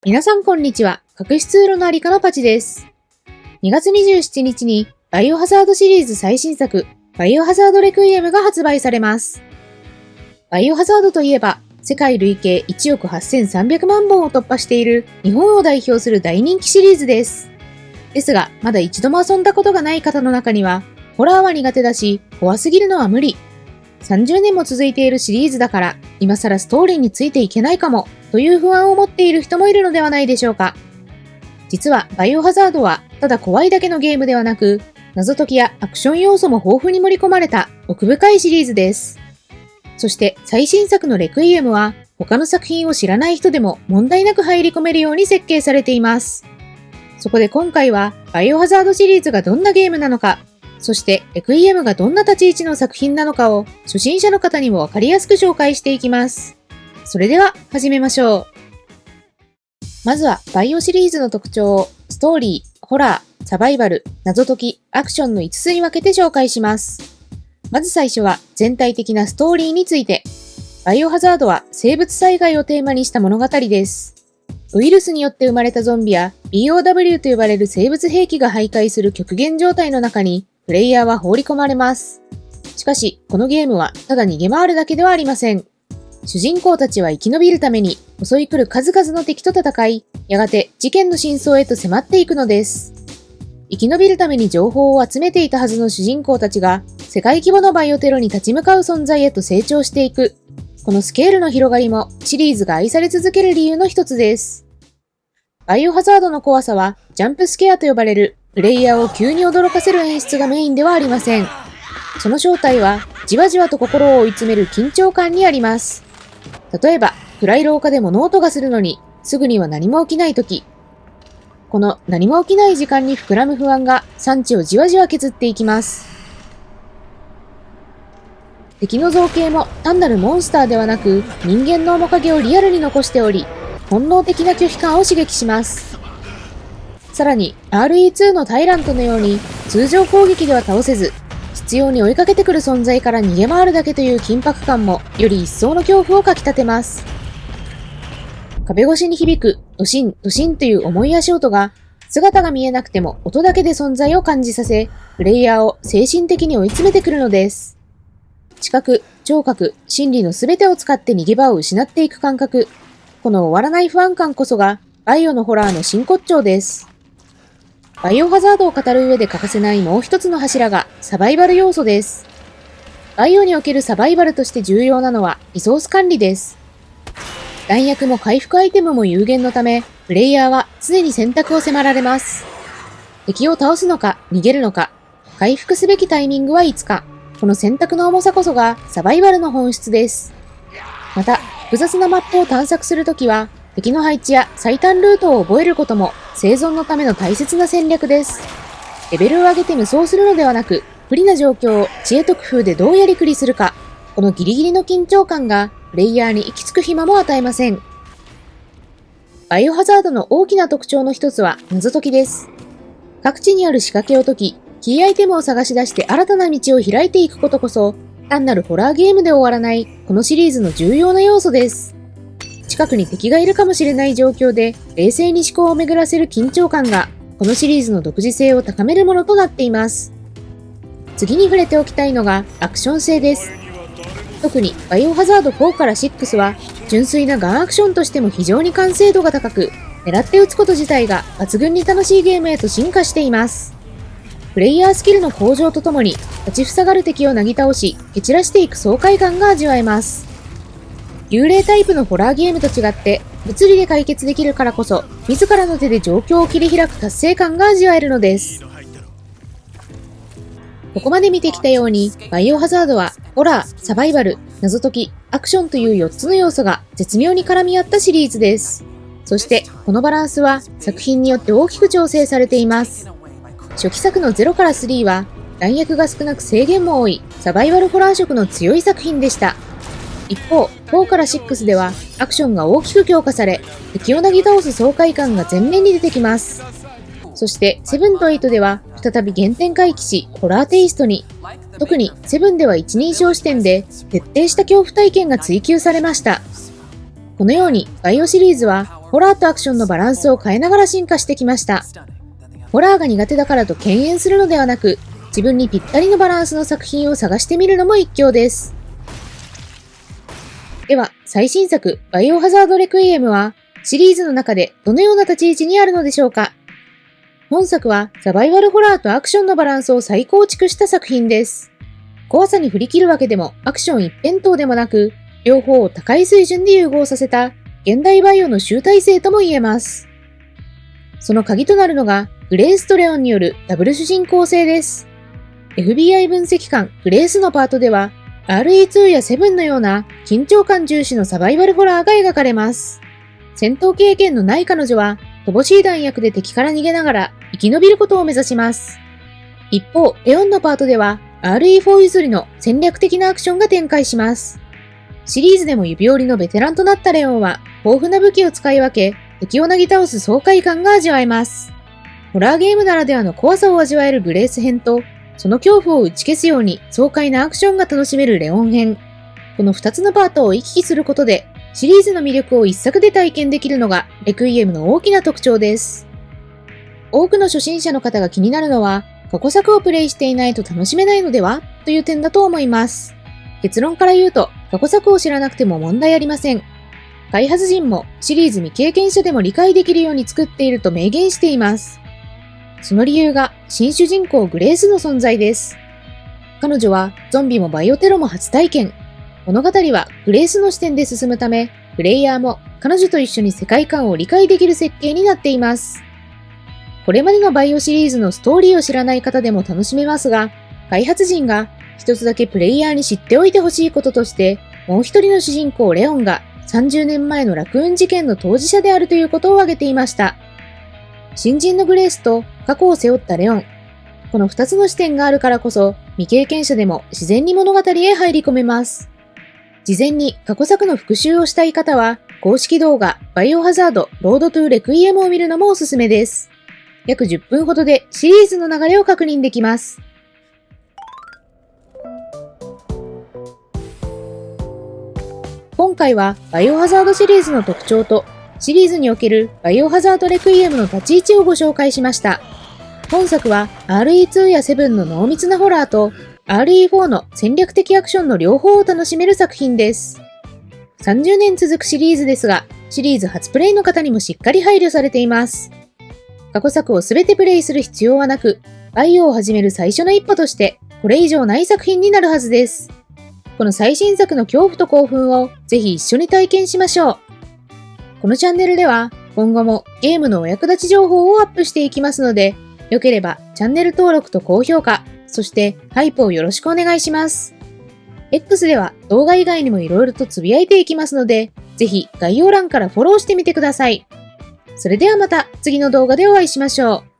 皆さんこんにちは。隠し通路のありかのパチです。2月27日にバイオハザードシリーズ最新作バイオハザードレクイエムが発売されます。バイオハザードといえば世界累計1億8300万本を突破している日本を代表する大人気シリーズです。ですがまだ一度も遊んだことがない方の中にはホラーは苦手だし怖すぎるのは無理。30年も続いているシリーズだから今更ストーリーについていけないかもという不安を持っている人もいるのではないでしょうか。実はバイオハザードはただ怖いだけのゲームではなく謎解きやアクション要素も豊富に盛り込まれた奥深いシリーズです。そして最新作のレクイエムは他の作品を知らない人でも問題なく入り込めるように設計されています。そこで今回はバイオハザードシリーズがどんなゲームなのか、そしてレクイエムがどんな立ち位置の作品なのかを初心者の方にもわかりやすく紹介していきます。それでは始めましょう。まずはバイオシリーズの特徴をストーリー、ホラー、サバイバル、謎解き、アクションの5つに分けて紹介します。まず最初は全体的なストーリーについて。バイオハザードは生物災害をテーマにした物語です。ウイルスによって生まれたゾンビや BOW と呼ばれる生物兵器が徘徊する極限状態の中にプレイヤーは放り込まれます。しかし、このゲームはただ逃げ回るだけではありません。主人公たちは生き延びるために襲い来る数々の敵と戦い、やがて事件の真相へと迫っていくのです。生き延びるために情報を集めていたはずの主人公たちが、世界規模のバイオテロに立ち向かう存在へと成長していく。このスケールの広がりもシリーズが愛され続ける理由の一つです。バイオハザードの怖さは、ジャンプスケアと呼ばれる、プレイヤーを急に驚かせる演出がメインではありません。その正体は、じわじわと心を追い詰める緊張感にあります。例えば、暗い廊下で物音がするのに、すぐには何も起きないとき。この何も起きない時間に膨らむ不安が産地をじわじわ削っていきます。敵の造形も単なるモンスターではなく、人間の面影をリアルに残しており、本能的な拒否感を刺激します。さらに RE2 のタイラントのように通常攻撃では倒せず、必要に追いかけてくる存在から逃げ回るだけという緊迫感もより一層の恐怖をかき立てます。壁越しに響くドシンドシンという重い足音が姿が見えなくても音だけで存在を感じさせ、プレイヤーを精神的に追い詰めてくるのです。知覚、聴覚、心理のすべてを使って逃げ場を失っていく感覚。この終わらない不安感こそがバイオのホラーの真骨頂です。バイオハザードを語る上で欠かせないもう一つの柱がサバイバル要素です。バイオにおけるサバイバルとして重要なのはリソース管理です。弾薬も回復アイテムも有限のため、プレイヤーは常に選択を迫られます。敵を倒すのか逃げるのか、回復すべきタイミングはいつか、この選択の重さこそがサバイバルの本質です。また、複雑なマップを探索するときは、敵の配置や最短ルートを覚えることも生存のための大切な戦略です。レベルを上げて無双するのではなく、不利な状況を知恵と工夫でどうやりくりするか、このギリギリの緊張感がプレイヤーに行き着く暇も与えません。バイオハザードの大きな特徴の一つは謎解きです。各地にある仕掛けを解き、キーアイテムを探し出して新たな道を開いていくことこそ、単なるホラーゲームで終わらないこのシリーズの重要な要素です。近くに敵がいるかもしれない状況で冷静に思考を巡らせる緊張感がこのシリーズの独自性を高めるものとなっています。次に触れておきたいのがアクション性です。特にバイオハザード4から6は純粋なガンアクションとしても非常に完成度が高く、狙って撃つこと自体が抜群に楽しいゲームへと進化しています。プレイヤースキルの向上とともに立ちふさがる敵をなぎ倒し蹴散らしていく爽快感が味わえます。幽霊タイプのホラーゲームと違って物理で解決できるからこそ自らの手で状況を切り開く達成感が味わえるのです。ここまで見てきたようにバイオハザードはホラー、サバイバル、謎解き、アクションという4つの要素が絶妙に絡み合ったシリーズです。そしてこのバランスは作品によって大きく調整されています。初期作の0から3は弾薬が少なく制限も多いサバイバルホラー色の強い作品でした。一方、4から6ではアクションが大きく強化され、敵をなぎ倒す爽快感が前面に出てきます。そして7と8では再び原点回帰し、ホラーテイストに。特に7では一人称視点で徹底した恐怖体験が追求されました。このようにバイオシリーズはホラーとアクションのバランスを変えながら進化してきました。ホラーが苦手だからと敬遠するのではなく、自分にぴったりのバランスの作品を探してみるのも一興です。では、最新作、バイオハザードレクイエムは、シリーズの中でどのような立ち位置にあるのでしょうか。本作はサバイバルホラーとアクションのバランスを再構築した作品です。怖さに振り切るわけでもアクション一辺倒でもなく、両方を高い水準で融合させた現代バイオの集大成とも言えます。その鍵となるのがグレースとレオンによるダブル主人公性です。FBI 分析官グレースのパートでは RE2 や7のような緊張感重視のサバイバルホラーが描かれます。戦闘経験のない彼女は乏しい弾薬で敵から逃げながら生き延びることを目指します。一方、レオンのパートでは RE4 譲りの戦略的なアクションが展開します。シリーズでも指折りのベテランとなったレオンは豊富な武器を使い分け、敵をなぎ倒す爽快感が味わえます。ホラーゲームならではの怖さを味わえるグレース編と、その恐怖を打ち消すように爽快なアクションが楽しめるレオン編。この2つのパートを行き来することで、シリーズの魅力を一作で体験できるのがレクイエムの大きな特徴です。多くの初心者の方が気になるのは、過去作をプレイしていないと楽しめないのではという点だと思います。結論から言うと、過去作を知らなくても問題ありません。開発陣もシリーズ未経験者でも理解できるように作っていると明言しています。その理由が新主人公グレースの存在です。彼女はゾンビもバイオテロも初体験。物語はグレースの視点で進むため、プレイヤーも彼女と一緒に世界観を理解できる設計になっています。これまでのバイオシリーズのストーリーを知らない方でも楽しめますが、開発陣が一つだけプレイヤーに知っておいてほしいこととして、もう一人の主人公レオンが30年前のラクーン事件の当事者であるということを挙げていました。新人のグレースと過去を背負ったレオン。この2つの視点があるからこそ、未経験者でも自然に物語へ入り込めます。事前に過去作の復習をしたい方は、公式動画バイオハザードロードトゥーレクイエムを見るのもおすすめです。約10分ほどでシリーズの流れを確認できます。今回はバイオハザードシリーズの特徴とシリーズにおけるバイオハザードレクイエムの立ち位置をご紹介しました。本作は RE2 や7の濃密なホラーと RE4 の戦略的アクションの両方を楽しめる作品です。30年続くシリーズですが、シリーズ初プレイの方にもしっかり配慮されています。過去作をすべてプレイする必要はなく、バイオを始める最初の一歩として、これ以上ない作品になるはずです。この最新作の恐怖と興奮をぜひ一緒に体験しましょう。このチャンネルでは今後もゲームのお役立ち情報をアップしていきますので、よければチャンネル登録と高評価、そしてハイプをよろしくお願いします。X では動画以外にも色々とつぶやいていきますので、ぜひ概要欄からフォローしてみてください。それではまた次の動画でお会いしましょう。